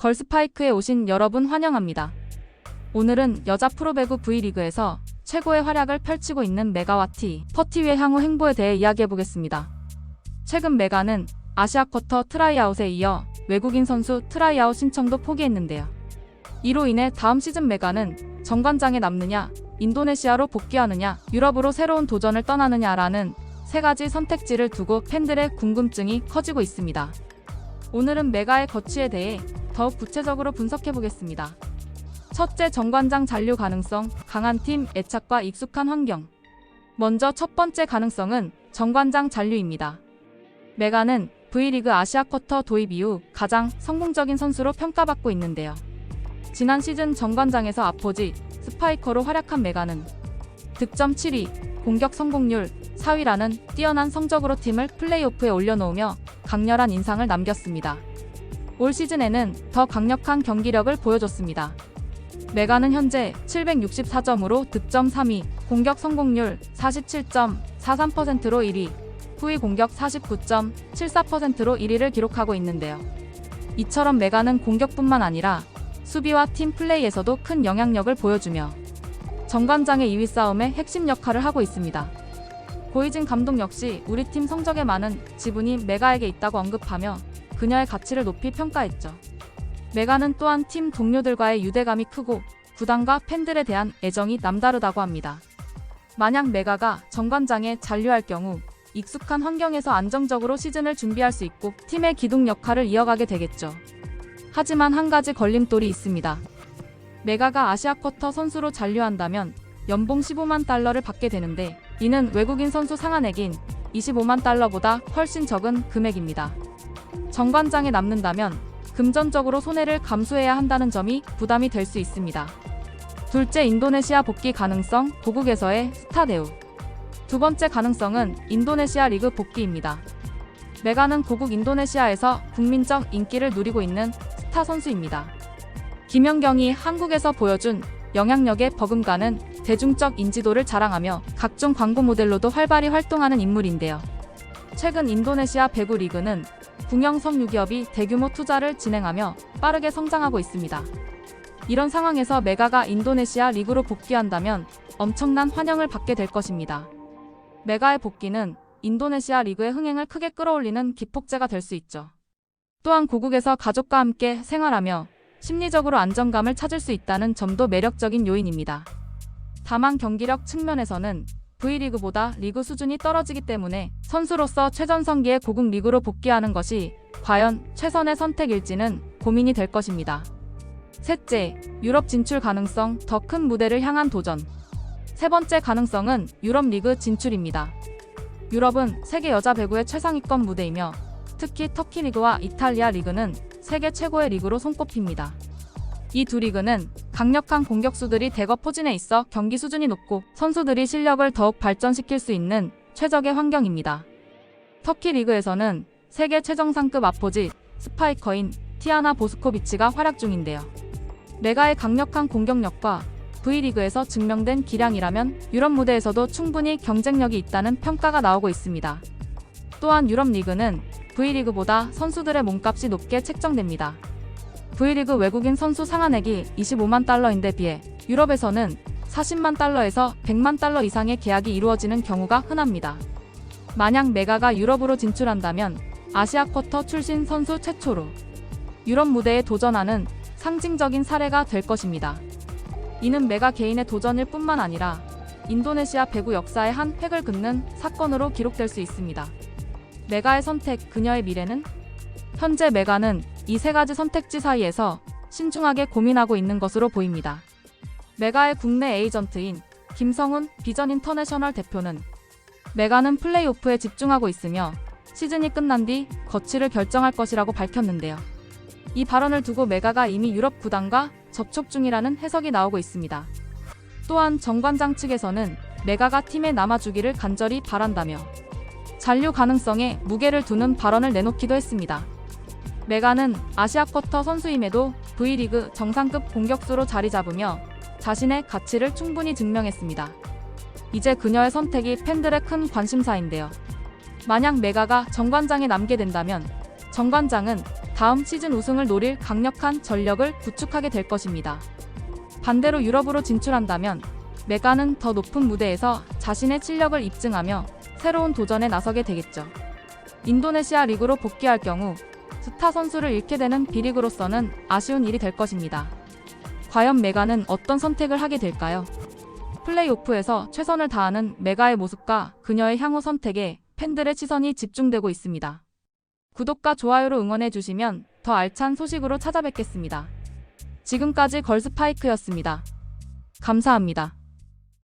걸스파이크에 오신 여러분 환영합니다. 오늘은 여자 프로배구 V리그에서 최고의 활약을 펼치고 있는 메가와 퍼티의 향후 행보에 대해 이야기해보겠습니다. 최근 메가는 아시아 쿼터 트라이아웃에 이어 외국인 선수 트라이아웃 신청도 포기했는데요. 이로 인해 다음 시즌 메가는 정관장에 남느냐, 인도네시아로 복귀하느냐, 유럽으로 새로운 도전을 떠나느냐라는 세 가지 선택지를 두고 팬들의 궁금증이 커지고 있습니다. 오늘은 메가의 거취에 대해 더욱 구체적으로 분석해보겠습니다. 첫째, 정관장 잔류 가능성, 강한 팀 애착과 익숙한 환경. 먼저 첫 번째 가능성은 정관장 잔류입니다. 메가는 V리그 아시아 쿼터 도입 이후 가장 성공적인 선수로 평가받고 있는데요. 지난 시즌 정관장에서 아포지, 스파이커로 활약한 메가는 득점 7위, 공격 성공률 4위라는 뛰어난 성적으로 팀을 플레이오프에 올려놓으며 강렬한 인상을 남겼습니다. 올 시즌에는 더 강력한 경기력을 보여줬습니다. 메가는 현재 764점으로 득점 3위, 공격 성공률 47.43%로 1위, 후위 공격 49.74%로 1위를 기록하고 있는데요. 이처럼 메가는 공격뿐만 아니라 수비와 팀 플레이에서도 큰 영향력을 보여주며 정관장의 2위 싸움에 핵심 역할을 하고 있습니다. 고이진 감독 역시 우리 팀 성적에 많은 지분이 메가에게 있다고 언급하며 그녀의 가치를 높이 평가했죠. 메가는 또한 팀 동료들과의 유대감이 크고 구단과 팬들에 대한 애정이 남다르다고 합니다. 만약 메가가 정관장에 잔류할 경우 익숙한 환경에서 안정적으로 시즌을 준비할 수 있고 팀의 기둥 역할을 이어가게 되겠죠. 하지만 한 가지 걸림돌이 있습니다. 메가가 아시아 쿼터 선수로 잔류한다면 연봉 15만 달러를 받게 되는데 이는 외국인 선수 상한액인 25만 달러보다 훨씬 적은 금액입니다. 정관장에 남는다면 금전적으로 손해를 감수해야 한다는 점이 부담이 될 수 있습니다. 둘째, 인도네시아 복귀 가능성, 고국에서의 스타 대우. 두 번째 가능성은 인도네시아 리그 복귀입니다. 메가는 고국 인도네시아에서 국민적 인기를 누리고 있는 스타 선수입니다. 김연경이 한국에서 보여준 영향력에 버금가는 대중적 인지도를 자랑하며 각종 광고 모델로도 활발히 활동하는 인물인데요. 최근 인도네시아 배구 리그는 국영 석유기업이 대규모 투자를 진행하며 빠르게 성장하고 있습니다. 이런 상황에서 메가가 인도네시아 리그로 복귀한다면 엄청난 환영을 받게 될 것입니다. 메가의 복귀는 인도네시아 리그의 흥행을 크게 끌어올리는 기폭제가 될 수 있죠. 또한 고국에서 가족과 함께 생활하며 심리적으로 안정감을 찾을 수 있다는 점도 매력적인 요인입니다. 다만 경기력 측면에서는 V리그보다 리그 수준이 떨어지기 때문에 선수로서 최전성기의 고국 리그로 복귀하는 것이 과연 최선의 선택일지는 고민이 될 것입니다. 셋째, 유럽 진출 가능성, 더 큰 무대를 향한 도전. 세 번째 가능성은 유럽 리그 진출입니다. 유럽은 세계 여자 배구의 최상위권 무대이며 특히 터키 리그와 이탈리아 리그는 세계 최고의 리그로 손꼽힙니다. 이 두 리그는 강력한 공격수들이 대거 포진해 있어 경기 수준이 높고 선수들이 실력을 더욱 발전시킬 수 있는 최적의 환경입니다. 터키 리그에서는 세계 최정상급 아포지, 스파이커인 티아나 보스코비치가 활약 중인데요. 메가의 강력한 공격력과 V리그에서 증명된 기량이라면 유럽 무대에서도 충분히 경쟁력이 있다는 평가가 나오고 있습니다. 또한 유럽 리그는 V리그보다 선수들의 몸값이 높게 책정됩니다. V리그 외국인 선수 상한액이 25만 달러인데 비해 유럽에서는 40만 달러에서 100만 달러 이상의 계약이 이루어지는 경우가 흔합니다. 만약 메가가 유럽으로 진출한다면 아시아 쿼터 출신 선수 최초로 유럽 무대에 도전하는 상징적인 사례가 될 것입니다. 이는 메가 개인의 도전일 뿐만 아니라 인도네시아 배구 역사의 한 획을 긋는 사건으로 기록될 수 있습니다. 메가의 선택, 그녀의 미래는? 현재 메가는 이 세 가지 선택지 사이에서 신중하게 고민하고 있는 것으로 보입니다. 메가의 국내 에이전트인 김성훈 비전 인터내셔널 대표는 메가는 플레이오프에 집중하고 있으며 시즌이 끝난 뒤 거취를 결정할 것이라고 밝혔는데요. 이 발언을 두고 메가가 이미 유럽 구단과 접촉 중이라는 해석이 나오고 있습니다. 또한 정관장 측에서는 메가가 팀에 남아주기를 간절히 바란다며 잔류 가능성에 무게를 두는 발언을 내놓기도 했습니다. 메가는 아시아 쿼터 선수임에도 V리그 정상급 공격수로 자리 잡으며 자신의 가치를 충분히 증명했습니다. 이제 그녀의 선택이 팬들의 큰 관심사인데요. 만약 메가가 정관장에 남게 된다면 정관장은 다음 시즌 우승을 노릴 강력한 전력을 구축하게 될 것입니다. 반대로 유럽으로 진출한다면 메가는 더 높은 무대에서 자신의 실력을 입증하며 새로운 도전에 나서게 되겠죠. 인도네시아 리그로 복귀할 경우 스타 선수를 잃게 되는 B리그로서는 아쉬운 일이 될 것입니다. 과연 메가는 어떤 선택을 하게 될까요? 플레이오프에서 최선을 다하는 메가의 모습과 그녀의 향후 선택에 팬들의 시선이 집중되고 있습니다. 구독과 좋아요로 응원해주시면 더 알찬 소식으로 찾아뵙겠습니다. 지금까지 걸스파이크였습니다. 감사합니다.